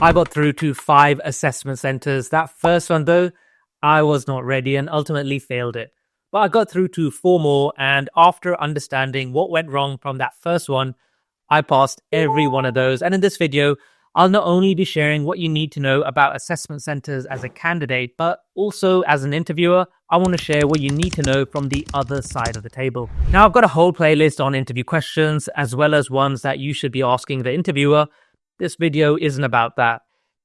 I got through to 5 assessment centers. That first one, though, I was not ready and ultimately failed it. But I got through to 4 more, and after understanding what went wrong from that first one, I passed every one of those. And in this video, I'll not only be sharing what you need to know about assessment centers as a candidate, but also as an interviewer, I want to share what you need to know from the other side of the table. Now, I've got a whole playlist on interview questions, as well as ones that you should be asking the interviewer. This video isn't about that.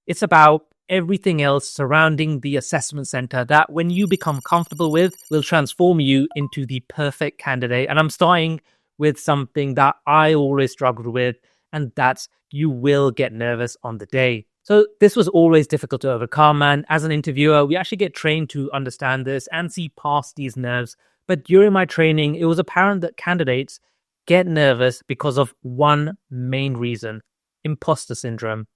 It's about everything else surrounding the assessment center that when you become comfortable with will transform you into the perfect candidate. And I'm starting with something that I always struggled with, and that's you will get nervous on the day. So this was always difficult to overcome, and as an interviewer, we actually get trained to understand this and see past these nerves. But during my training, it was apparent that candidates get nervous because of one main reason: imposter syndrome.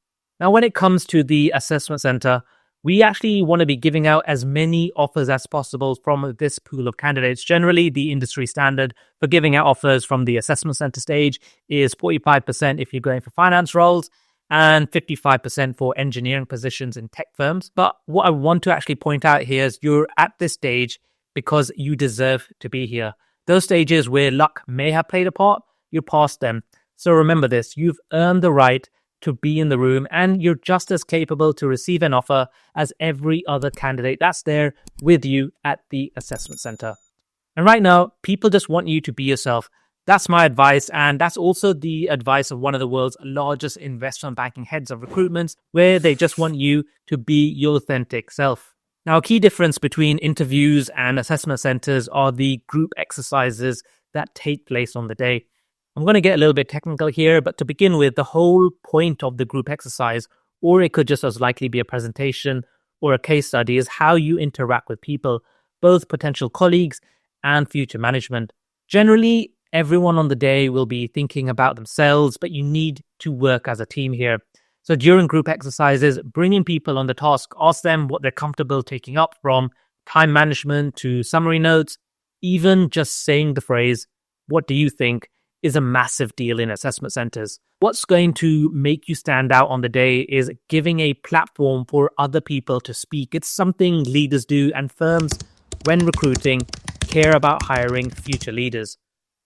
Now, when it comes to the assessment center, we actually want to be giving out as many offers as possible from this pool of candidates. Generally, the industry standard for giving out offers from the assessment center stage is 45% if you're going for finance roles and 55% for engineering positions in tech firms. But what I want to actually point out here is you're at this stage because you deserve to be here. Those stages where luck may have played a part, you're past them. So remember this, you've earned the right to be in the room, and you're just as capable to receive an offer as every other candidate that's there with you at the assessment center. And right now, people just want you to be yourself. That's my advice, and that's also the advice of one of the world's largest investment banking heads of recruitment, where they just want you to be your authentic self. Now, a key difference between interviews and assessment centers are the group exercises that take place on the day. I'm going to get a little bit technical here, but to begin with, the whole point of the group exercise, or it could just as likely be a presentation or a case study, is how you interact with people, both potential colleagues and future management. Generally, everyone on the day will be thinking about themselves, but you need to work as a team here. So during group exercises, bringing people on the task, ask them what they're comfortable taking up, from time management to summary notes. Even just saying the phrase, "What do you think?" is a massive deal in assessment centers. What's going to make you stand out on the day is giving a platform for other people to speak. It's something leaders do, and firms, when recruiting, care about hiring future leaders.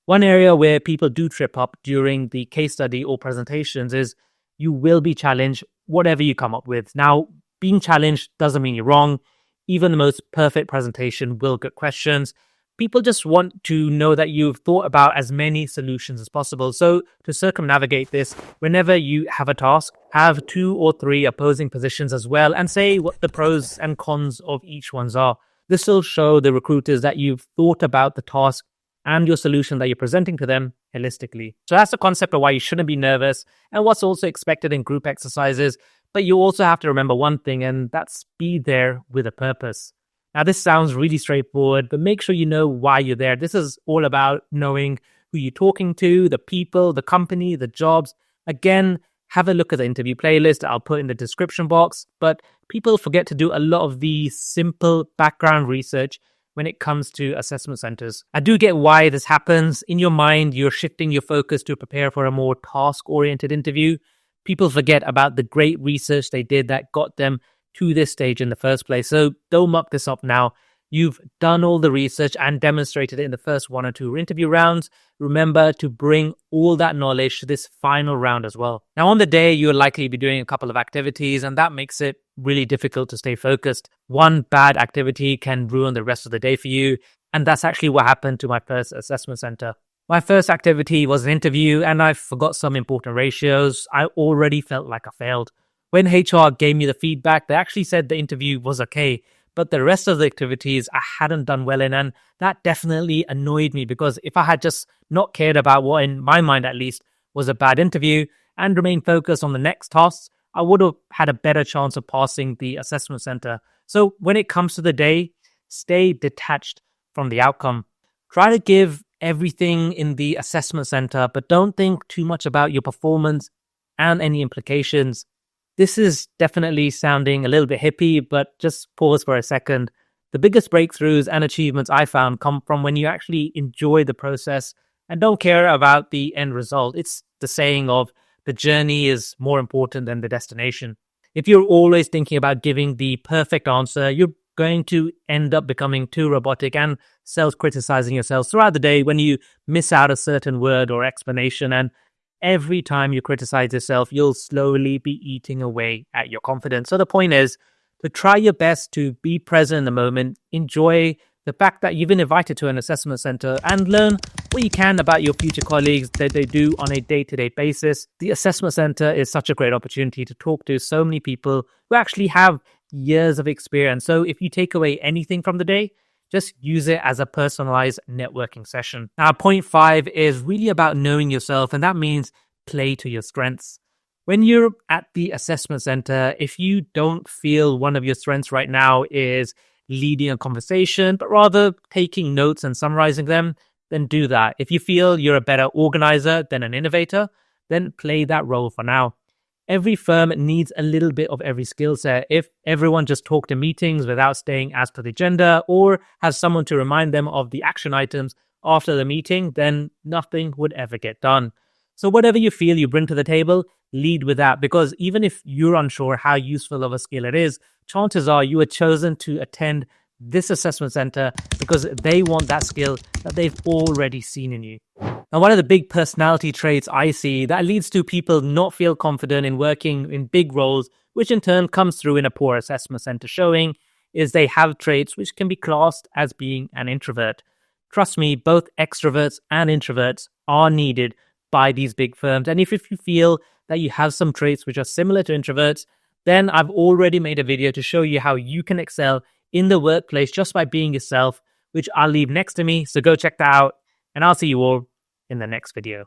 One area where people do trip up during the case study or presentations is you will be challenged whatever you come up with. Now, being challenged doesn't mean you're wrong. Even the most perfect presentation will get questions. People just want to know that you've thought about as many solutions as possible. So to circumnavigate this, whenever you have a task, have 2 or 3 opposing positions as well, and say what the pros and cons of each ones are. This will show the recruiters that you've thought about the task and your solution that you're presenting to them holistically. So that's the concept of why you shouldn't be nervous and what's also expected in group exercises. But you also have to remember one thing, and that's be there with a purpose. Now, this sounds really straightforward, but make sure you know why you're there. This is all about knowing who you're talking to, the people, the company, the jobs. Again, have a look at the interview playlist I'll put in the description box. But people forget to do a lot of the simple background research when it comes to assessment centers. I do get why this happens. In your mind, you're shifting your focus to prepare for a more task-oriented interview. People forget about the great research they did that got them to this stage in the first place. So don't muck this up now. You've done all the research and demonstrated it in the first 1 or 2 interview rounds. Remember to bring all that knowledge to this final round as well. Now, on the day, you'll likely be doing a couple of activities, and that makes it really difficult to stay focused. One bad activity can ruin the rest of the day for you, and that's actually what happened to my first assessment center. My first activity was an interview, and I forgot some important ratios. I already felt like I failed. When HR gave me the feedback, they actually said the interview was okay, but the rest of the activities I hadn't done well in, and that definitely annoyed me, because if I had just not cared about what, in my mind at least, was a bad interview and remained focused on the next tasks, I would have had a better chance of passing the assessment center. So when it comes to the day, stay detached from the outcome. Try to give everything in the assessment center, but don't think too much about your performance and any implications. This is definitely sounding a little bit hippie, but just pause for a second. The biggest breakthroughs and achievements I found come from when you actually enjoy the process and don't care about the end result. It's the saying of the journey is more important than the destination. If you're always thinking about giving the perfect answer, you're going to end up becoming too robotic and self-criticizing yourself throughout the day when you miss out a certain word or explanation. And every time you criticize yourself, you'll slowly be eating away at your confidence. So the point is to try your best to be present in the moment, enjoy the fact that you've been invited to an assessment center, and learn what you can about your future colleagues that they do on a day-to-day basis. The assessment center is such a great opportunity to talk to so many people who actually have years of experience. So if you take away anything from the day, just use it as a personalized networking session. Now, point 5 is really about knowing yourself, and that means play to your strengths. When you're at the assessment center, if you don't feel one of your strengths right now is leading a conversation, but rather taking notes and summarizing them, then do that. If you feel you're a better organizer than an innovator, then play that role for now. Every firm needs a little bit of every skill set. If everyone just talked in meetings without staying as per the agenda, or has someone to remind them of the action items after the meeting, then nothing would ever get done. So whatever you feel you bring to the table, lead with that, because even if you're unsure how useful of a skill it is, chances are you were chosen to attend this assessment center because they want that skill that they've already seen in you. Now, one of the big personality traits I see that leads to people not feel confident in working in big roles, which in turn comes through in a poor assessment center showing, is they have traits which can be classed as being an introvert. Trust me, both extroverts and introverts are needed by these big firms. And if you feel that you have some traits which are similar to introverts, then I've already made a video to show you how you can excel in the workplace just by being yourself, which I'll leave next to me. So go check that out, and I'll see you all in the next video.